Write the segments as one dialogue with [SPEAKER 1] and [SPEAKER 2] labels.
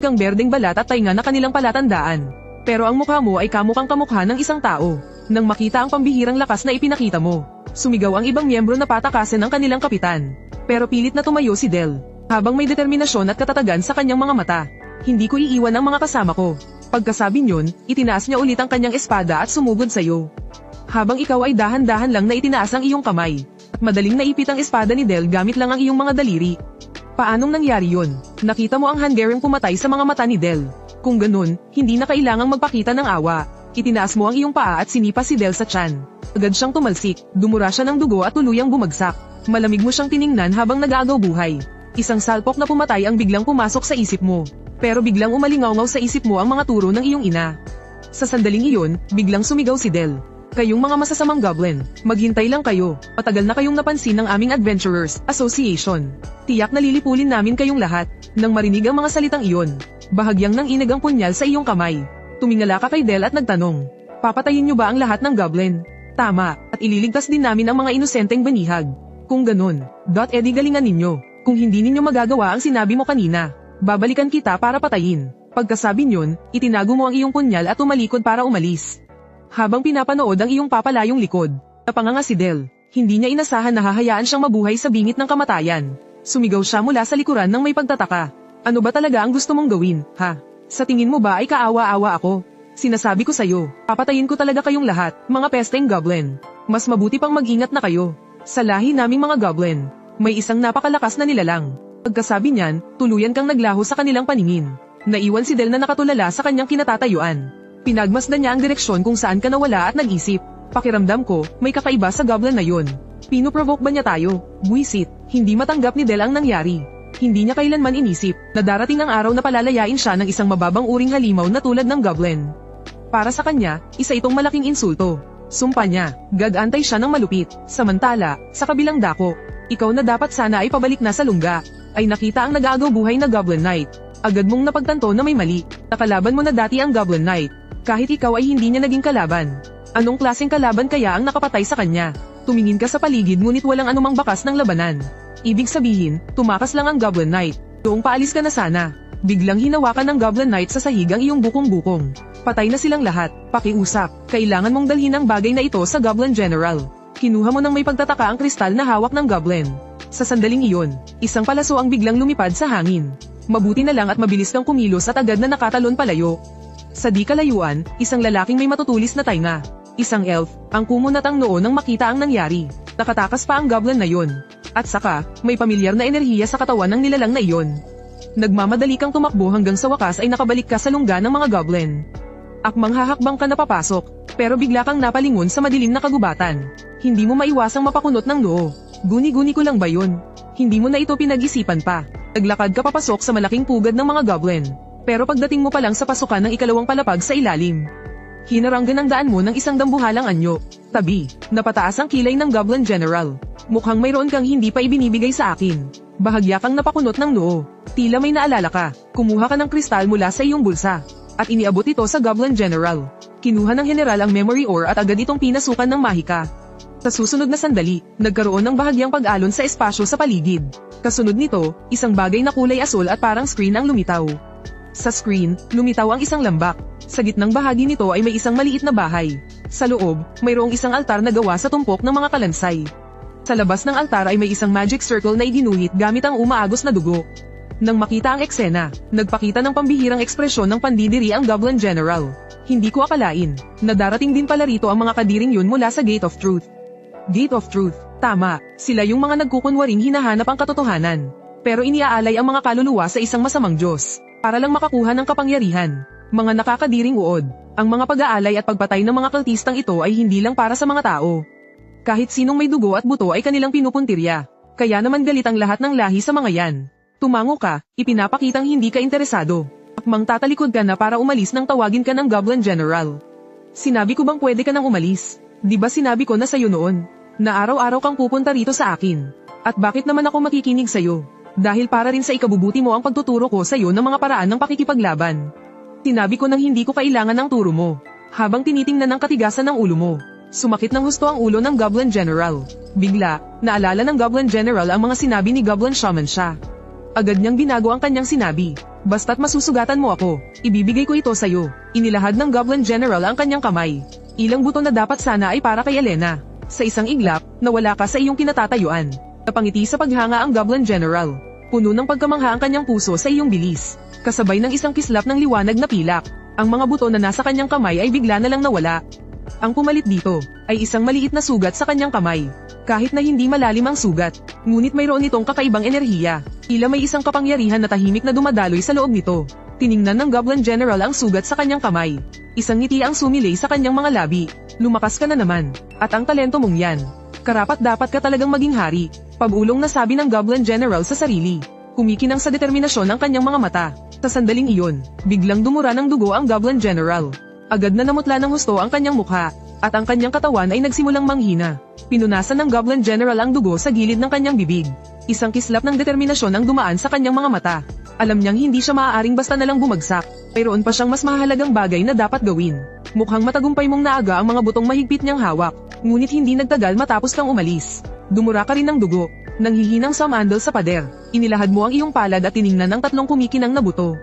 [SPEAKER 1] kang berdeng balat at tainga na kanilang palatandaan. Pero ang mukha mo ay kamukhang kamukha ng isang tao. Nang makita ang pambihirang lakas na ipinakita mo, sumigaw ang ibang miyembro na patakasin ng kanilang kapitan. Pero pilit na tumayo si Del, habang may determinasyon at katatagan sa kanyang mga mata. Hindi ko iiwan ang mga kasama ko. Pagkasabi niyon, itinaas niya ulit ang kanyang espada at sumugod sa iyo. Habang ikaw ay dahan-dahan lang na itinaas ang iyong kamay, at madaling naipit ang espada ni Del gamit lang ang iyong mga daliri. Paanong nangyari yon? Nakita mo ang Hungarian pumatay sa mga mata ni Del. Kung ganun, hindi na kailangang magpakita ng awa. Itinaas mo ang iyong paa at sinipa si Del sa tiyan. Agad siyang tumalsik, dumura siya ng dugo at tuluyang bumagsak. Malamig mo siyang tiningnan habang nag-aagaw buhay. Isang salpok na pumatay ang biglang pumasok sa isip mo. Pero biglang umalingaw sa isip mo ang mga turo ng iyong ina. Sa sandaling iyon, biglang sumigaw si Del. Kayong mga masasamang goblin, maghintay lang kayo. Matagal na kayong napansin ng aming Adventurers Association. Tiyak na lilipulin namin kayong lahat. Nang marinig ang mga salitang iyon, bahagyang nang inag ang punyal sa iyong kamay. Tumingala ka kay Del at nagtanong, papatayin niyo ba ang lahat ng goblin? Tama, at ililigtas din namin ang mga inosenteng banihag. Kung ganun, edi galingan ninyo. Kung hindi ninyo magagawa ang sinabi mo kanina, babalikan kita para patayin. Pagkasabi niyon, itinago mo ang iyong punyal at tumalikod para umalis. Habang pinapanood ang iyong papalayong likod, napanganga si Del. Hindi niya inasahan na hahayaan siyang mabuhay sa bingit ng kamatayan. Sumigaw siya mula sa likuran ng may pagtataka. Ano ba talaga ang gusto mong gawin, ha? Sa tingin mo ba ay kaawa-awa ako? Sinasabi ko sa'yo, papatayin ko talaga kayong lahat, mga pesteng goblin. Mas mabuti pang mag-ingat na kayo. Sa lahi naming mga goblin, may isang napakalakas na nilalang. Pagkasabi niyan, tuluyan kang naglaho sa kanilang paningin. Naiwan si Del na nakatulala sa kanyang kinatatayuan. Pinagmasdan niya ang direksyon kung saan ka nawala at nag-isip. Pakiramdam ko, may kakaiba sa goblin na yun. Pinoprovoke ba niya tayo? Buisit, hindi matanggap ni Del ang nangyari. Hindi niya kailanman inisip na darating ang araw na palalayain siya ng isang mababang uring halimaw na tulad ng goblin. Para sa kanya, isa itong malaking insulto. Sumpa niya, gagantay siya ng malupit. Samantala, sa kabilang dako, ikaw na dapat sana ay pabalik na sa lungga, ay nakita ang nag-aagaw buhay na Goblin Knight. Agad mong napagtanto na may mali. Nakalaban mo na dati ang Goblin Knight. Kahit ikaw ay hindi niya naging kalaban. Anong klaseng kalaban kaya ang nakapatay sa kanya? Tumingin ka sa paligid ngunit walang anumang bakas ng labanan. Ibig sabihin, tumakas lang ang Goblin Knight. Doong paalis ka na sana. Biglang hinawakan ng Goblin Knight sa sahig ang iyong bukong-bukong. Patay na silang lahat. Pakiusap, kailangan mong dalhin ang bagay na ito sa Goblin General. Kinuha mo ng may pagtataka ang kristal na hawak ng Goblin. Sa sandaling iyon, isang palaso ang biglang lumipad sa hangin. Mabuti na lang at mabilis kang kumilos at agad na nakatalon palayo. Sa di kalayuan, isang lalaking may matutulis na tainga. Isang elf, ang kumunat ang noo nang makita ang nangyari. Nakatakas pa ang Goblin na yon. At saka, may pamilyar na enerhiya sa katawan ng nilalang na iyon. Nagmamadali kang tumakbo hanggang sa wakas ay nakabalik ka sa lungga ng mga Goblin. Akmang hahakbang ka na papasok, pero bigla kang napalingon sa madilim na kagubatan. Hindi mo maiwasang mapakunot ng noo. Guni-guni ko lang ba yun? Hindi mo na ito pinag-isipan pa. Naglakad ka papasok sa malaking pugad ng mga Goblin. Pero pagdating mo pa lang sa pasukan ng ikalawang palapag sa ilalim, hinaranggan ang daan mo ng isang dambuhalang anyo. Tabi, napataas ang kilay ng Goblin General. Mukhang mayroon kang hindi pa ibinibigay sa akin. Bahagya kang napakunot ng noo. Tila may naalala ka. Kumuha ka ng kristal mula sa iyong bulsa at iniabot ito sa Goblin General. Kinuha ng general ang memory ore at agad itong pinasukan ng mahika. Sa susunod na sandali, nagkaroon ng bahagyang pag-alon sa espasyo sa paligid. Kasunod nito, isang bagay na kulay asul at parang screen ang lumitaw. Sa screen, lumitaw ang isang lambak. Sa gitnang bahagi nito ay may isang maliit na bahay. Sa loob, mayroong isang altar na gawa sa tumpok ng mga kalansay. Sa labas ng altar ay may isang magic circle na iginuhit gamit ang umaagos na dugo. Nang makita ang eksena, nagpakita ng pambihirang ekspresyon ng pandidiri ang Goblin General. Hindi ko akalain na darating din pala rito ang mga kadiring yun mula sa Gate of Truth. Gate of Truth, tama, sila yung mga nagkukunwaring hinahanap ang katotohanan. Pero iniaalay ang mga kaluluwa sa isang masamang Diyos, para lang makakuha ng kapangyarihan. Mga nakakadiring uod, ang mga pag-aalay at pagpatay ng mga kultistang ito ay hindi lang para sa mga tao. Kahit sinong may dugo at buto ay kanilang pinupuntirya. Kaya naman galit ang lahat ng lahi sa mga yan. Tumango ka, ipinapakitang hindi ka interesado. Akmang tatalikod ka na para umalis nang tawagin ka ng Goblin General. Sinabi ko bang pwede ka nang umalis? Di ba sinabi ko na sa'yo noon, na araw-araw kang pupunta rito sa akin? At bakit naman ako makikinig sa'yo? Dahil para rin sa ikabubuti mo ang pagtuturo ko sa'yo ng mga paraan ng pakikipaglaban. Sinabi ko nang hindi ko kailangan ng turo mo. Habang tinitingnan ng katigasan ng ulo mo, sumakit ng husto ang ulo ng Goblin General. Bigla, naalala ng Goblin General ang mga sinabi ni Goblin Shaman siya. Agad niyang binago ang kanyang sinabi. Basta't masusugatan mo ako, ibibigay ko ito sa'yo. Inilahad ng Goblin General ang kanyang kamay. Ilang buto na dapat sana ay para kay Elena. Sa isang iglap, nawala ka sa iyong kinatatayuan. Napangiti sa paghanga ang Goblin General. Puno ng pagkamangha ang kanyang puso sa iyong bilis. Kasabay ng isang kislap ng liwanag na pilak. Ang mga buto na nasa kanyang kamay ay bigla na lang nawala. Ang pumalit dito, ay isang maliit na sugat sa kanyang kamay. Kahit na hindi malalim ang sugat, ngunit mayroon itong kakaibang enerhiya. Tila may isang kapangyarihan na tahimik na dumadaloy sa loob nito. Tiningnan ng Goblin General ang sugat sa kanyang kamay. Isang ngiti ang sumilay sa kanyang mga labi. Lumakas ka na naman, at ang talento mong yan. Karapat dapat ka talagang maging hari. Pabulong na sabi ng Goblin General sa sarili. Kumikinang sa determinasyon ang kanyang mga mata. Sa sandaling iyon, biglang dumura ng dugo ang Goblin General. Agad na namutla ng husto ang kanyang mukha, at ang kanyang katawan ay nagsimulang manghina. Pinunasan ng Goblin General ang dugo sa gilid ng kanyang bibig. Isang kislap ng determinasyon ang dumaan sa kanyang mga mata. Alam niyang hindi siya maaaring basta na lang bumagsak. Mayroon pa siyang mas mahalagang bagay na dapat gawin. Mukhang matagumpay mong naaga ang mga butong mahigpit niyang hawak, ngunit hindi nagtagal matapos kang umalis. Dumura ka rin ng dugo. Nanghihinang samandal sa pader, inilahad mo ang iyong palad at tiningnan ng tatlong kumikinang na buto.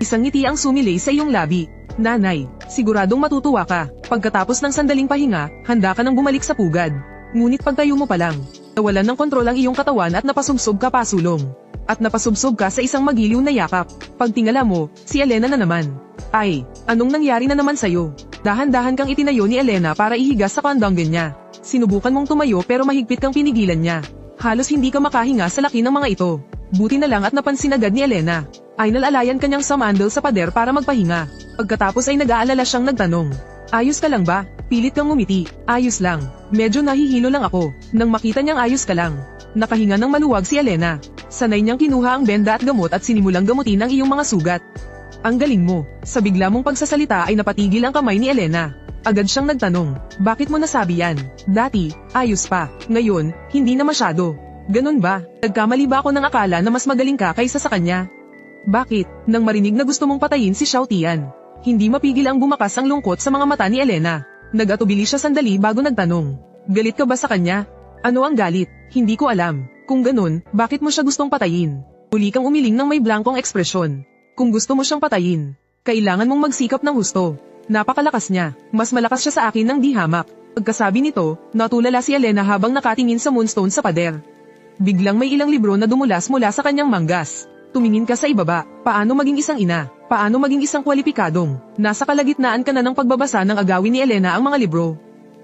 [SPEAKER 1] Isang ngiti ang sumilay sa iyong labi. Nanay, siguradong matutuwa ka. Pagkatapos ng sandaling pahinga, handa ka nang bumalik sa pugad. Ngunit pagtayo mo pa lang, nawalan ng kontrol ang iyong katawan at napasubsob ka pasulong. At napasubsob ka sa isang magiliw na yakap. Pagtingala mo, si Elena na naman. Ay, anong nangyari na naman sa'yo? Dahan-dahan kang itinayo ni Elena para ihiga sa kandanggan niya. Sinubukan mong tumayo pero mahigpit kang pinigilan niya. Halos hindi ka makahinga sa laki ng mga ito. Buti na lang at napansin agad ni Elena. Ay nalalayan kanyang samandal sa pader para magpahinga. Pagkatapos ay nag-aalala siyang nagtanong. Ayos ka lang ba? Pilit kang ngumiti. Ayos lang. Medyo nahihilo lang ako. Nang makita niyang ayos ka lang. Nakahinga ng maluwag si Elena. Sanay niyang kinuha ang benda at gamot at sinimulang gamutin ang iyong mga sugat. Ang galing mo. Sa bigla mong pagsasalita ay napatigil ang kamay ni Elena. Agad siyang nagtanong, bakit mo nasabi yan? Dati, ayos pa. Ngayon, hindi na masyado. Ganun ba? Nagkamali ba ako ng akala na mas magaling ka kaysa sa kanya? Bakit? Nang marinig na gusto mong patayin si Xiao Tian. Hindi mapigil ang bumakas ang lungkot sa mga mata ni Elena. Nag-atubili siya sandali bago nagtanong. Galit ka ba sa kanya? Ano ang galit? Hindi ko alam. Kung ganun, bakit mo siya gustong patayin? Uli kang umiling ng may blankong ekspresyon. Kung gusto mo siyang patayin, kailangan mong magsikap ng husto. Napakalakas niya. Mas malakas siya sa akin ng di hamak. Pagkasabi nito, natulala si Elena habang nakatingin sa moonstone sa pader. Biglang may ilang libro na dumulas mula sa kanyang manggas. Tumingin ka sa ibaba. Paano maging isang ina? Paano maging isang kwalipikadong? Nasa kalagitnaan ka na ng pagbabasa ng agawin ni Elena ang mga libro.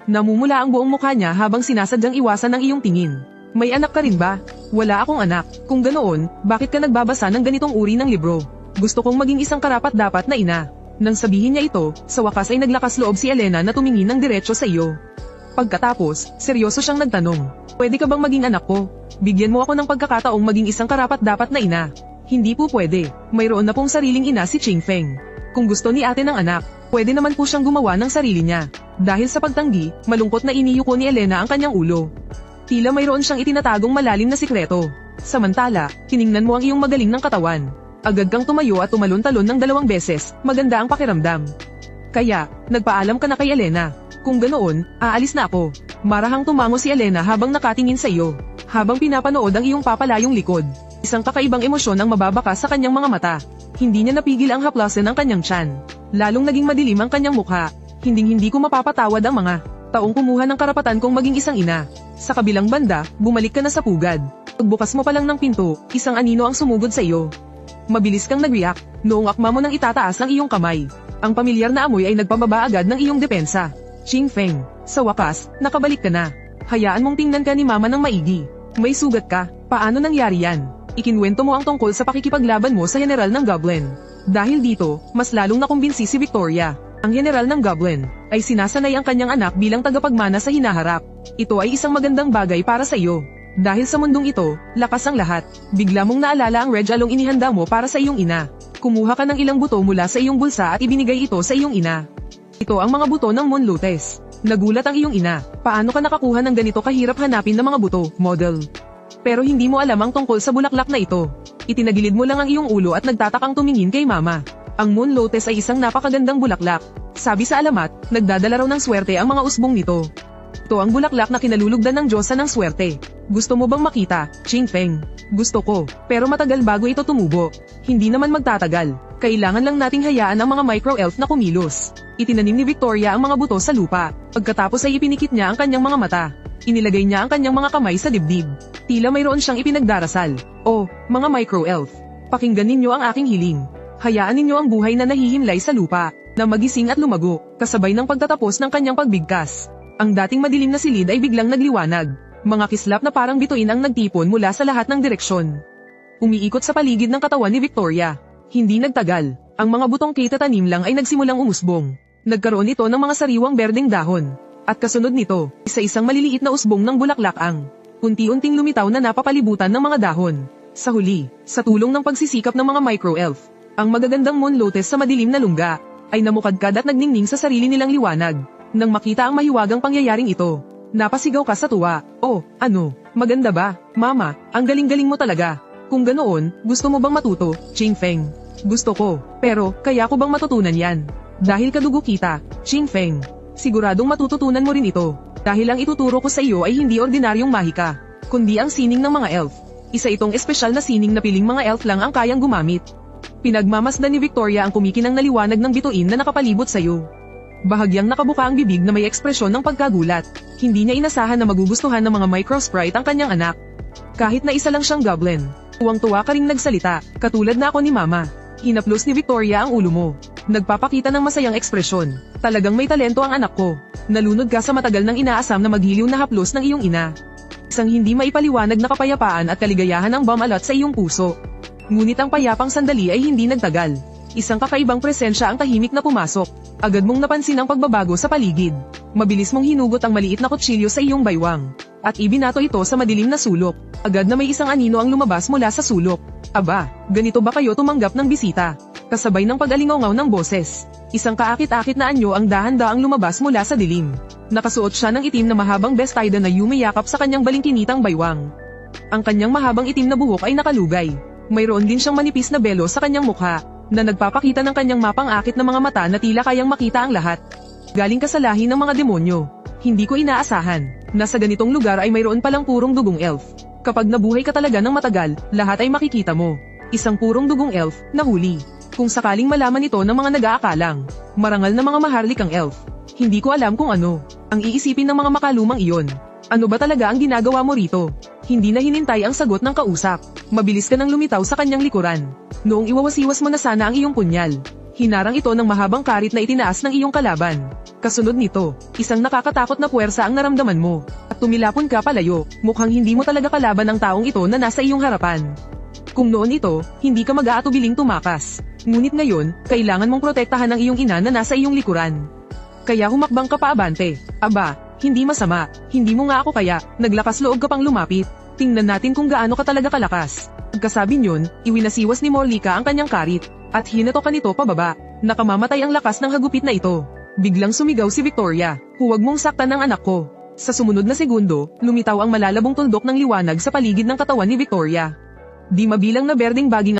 [SPEAKER 1] Namumula ang buong mukha niya habang sinasadyang iwasan ang iyong tingin. May anak ka rin ba? Wala akong anak. Kung ganoon, bakit ka nagbabasa ng ganitong uri ng libro? Gusto kong maging isang karapat-dapat na ina. Nang sabihin niya ito, sa wakas ay naglakas loob si Elena na tumingin ng diretso sa iyo. Pagkatapos, seryoso siyang nagtanong, pwede ka bang maging anak ko? Bigyan mo ako ng pagkakataong maging isang karapat-dapat na ina. Hindi po pwede, mayroon na pong sariling ina si Ching Feng. Kung gusto ni ate ng anak, pwede naman po siyang gumawa ng sarili niya. Dahil sa pagtanggi, malungkot na iniyuko ni Elena ang kanyang ulo. Tila mayroon siyang itinatagong malalim na sikreto. Samantala, tiningnan mo ang iyong magaling ng katawan. Agad kang tumayo at tumalon-talon ng 2 beses, maganda ang pakiramdam. Kaya, nagpaalam ka na kay Elena. Kung ganoon, aalis na ako. Marahang tumango si Elena habang nakatingin sa iyo. Habang pinapanood ang iyong papalayong likod. Isang kakaibang emosyon ang mababakas sa kanyang mga mata. Hindi niya napigil ang haplasan ng kanyang tiyan. Lalong naging madilim ang kanyang mukha. Hinding-hindi ko mapapatawad ang mga taong kumuha ng karapatan kong maging isang ina. Sa kabilang banda, bumalik ka na sa pugad. Pagbukas mo pa lang ng pinto, isang anino ang sumugod sa iyo. Mabilis kang nag-react, noong akma mo nang itataas ang iyong kamay. Ang pamilyar na amoy ay nagpababa agad ng iyong depensa. Ching Feng, sa wakas, nakabalik ka na. Hayaan mong tingnan ka ni mama ng maigi. May sugat ka, paano nangyari yan? Ikinwento mo ang tungkol sa pakikipaglaban mo sa general ng Goblin. Dahil dito, mas lalong nakumbinsi si Victoria. Ang general ng Goblin ay sinasanay ang kanyang anak bilang tagapagmana sa hinaharap. Ito ay isang magandang bagay para sa iyo. Dahil sa mundong ito, lakas ang lahat. Bigla mong naalala ang red along inihanda mo para sa iyong ina. Kumuha ka ng ilang buto mula sa iyong bulsa at ibinigay ito sa iyong ina. Ito ang mga buto ng Moon Lotus. Nagulat ang iyong ina. Paano ka nakakuha ng ganito kahirap hanapin na mga buto, model? Pero hindi mo alam ang tungkol sa bulaklak na ito. Itinagilid mo lang ang iyong ulo at nagtatakang tumingin kay mama. Ang Moon Lotus ay isang napakagandang bulaklak. Sabi sa alamat, nagdadala raw ng swerte ang mga usbong nito. Ito ang bulaklak na kinalulugdan ng Diyosa ng swerte. Gusto mo bang makita, Qingfeng? Gusto ko, pero matagal bago ito tumubo. Hindi naman magtatagal. Kailangan lang nating hayaan ang mga micro-elf na kumilos. Itinanim ni Victoria ang mga buto sa lupa. Pagkatapos ay ipinikit niya ang kanyang mga mata. Inilagay niya ang kanyang mga kamay sa dibdib. Tila mayroon siyang ipinagdarasal. Oh, mga micro-elf. Pakinggan ninyo ang aking hiling. Hayaan ninyo ang buhay na nahihimlay sa lupa, na magising at lumago, kasabay ng pagtatapos ng kanyang pagbigkas. Ang dating madilim na silid ay biglang nagliwanag. Mga kislap na parang bituin ang nagtipon mula sa lahat ng direksyon. Umiikot sa paligid ng katawan ni Victoria. Hindi nagtagal, ang mga butong kitatanim lang ay nagsimulang umusbong. Nagkaroon ito ng mga sariwang berdeng dahon. At kasunod nito, isa-isang maliliit na usbong ng bulaklak ang unti-unting lumitaw na napapalibutan ng mga dahon. Sa huli, sa tulong ng pagsisikap ng mga micro-elf, ang magagandang moon lotus sa madilim na lungga ay namukadkad at nagningning sa sarili nilang liwanag. Nang makita ang mahiwagang pangyayaring ito, napasigaw ka sa tuwa. Oh, ano, maganda ba, Mama? Ang galing-galing mo talaga. Kung ganoon, gusto mo bang matuto, Qingfeng? Gusto ko, pero kaya ko bang matutunan yan? Dahil kadugo kita, Qingfeng. Siguradong matututunan mo rin ito. Dahil ang ituturo ko sa iyo ay hindi ordinaryong mahika, kundi ang sining ng mga elf. Isa itong espesyal na sining na piling mga elf lang ang kayang gumamit. Pinagmamasdan ni Victoria ang kumikinang na liwanag ng bituin na nakapalibot sa iyo. Bahagyang nakabuka ang bibig na may ekspresyon ng pagkagulat. Hindi niya inasahan na magugustuhan ng mga micro-sprite ang kanyang anak. Kahit na isa lang siyang goblin, tuwang-tuwa ka ring nagsalita, katulad na ako ni Mama. Hinaplos ni Victoria ang ulo mo. Nagpapakita ng masayang ekspresyon. Talagang may talento ang anak ko. Nalunod ka sa matagal nang inaasam na maghiliw na haplos ng iyong ina. Isang hindi maipaliwanag na kapayapaan at kaligayahan ang bumalot sa iyong puso. Ngunit ang payapang sandali ay hindi nagtagal. Isang kakaibang presensya ang tahimik na pumasok. Agad mong napansin ang pagbabago sa paligid. Mabilis mong hinugot ang maliit na kutsilyo sa iyong baywang. At ibinato ito sa madilim na sulok. Agad na may isang anino ang lumabas mula sa sulok. Aba, ganito ba kayo tumanggap ng bisita? Kasabay ng pag-alingaw ng boses. Isang kaakit-akit na anyo ang dahan-daang lumabas mula sa dilim. Nakasuot siya ng itim na mahabang bestida na yumiyakap sa kanyang balingkinitang baywang. Ang kanyang mahabang itim na buhok ay nakalugay. Mayroon din siyang manipis na belo sa kanyang mukha, na nagpapakita ng kanyang mapang-akit na mga mata na tila kayang makita ang lahat. Galing ka sa lahi ng mga demonyo. Hindi ko inaasahan na sa ganitong lugar ay mayroon palang purong dugong elf. Kapag nabuhay ka talaga ng matagal, lahat ay makikita mo. Isang purong dugong elf, na huli. Kung sakaling malaman ito ng mga nag-aakalang marangal na mga maharlikang elf, hindi ko alam kung ano ang iisipin ng mga makalumang iyon. Ano ba talaga ang ginagawa mo rito? Hindi na hinintay ang sagot ng kausap. Mabilis ka nang lumitaw sa kanyang likuran. Noong iwawasiwas mo na sana ang iyong punyal, hinarang ito ng mahabang karit na itinaas ng iyong kalaban. Kasunod nito, isang nakakatakot na puwersa ang naramdaman mo. At tumilapon ka palayo, mukhang hindi mo talaga kalaban ang taong ito na nasa iyong harapan. Kung noon ito, hindi ka mag-aatubiling tumakas. Ngunit ngayon, kailangan mong protektahan ang iyong ina na nasa iyong likuran. Kaya humakbang ka pa abante. Aba, hindi masama, hindi mo nga ako kaya, naglakas loob ka pang lumapit. Tingnan natin kung gaano ka talaga kalakas. Pagkasabi niyon, iwinasiwas ni Morlika ang kanyang karit, at hinatokan nito pababa. Nakamamatay ang lakas ng hagupit na ito. Biglang sumigaw si Victoria, "Huwag mong saktan ang anak ko." Sa sumunod na segundo, lumitaw ang malalabong tuldok ng liwanag sa paligid ng katawan ni Victoria. Di mabilang na berdeng baging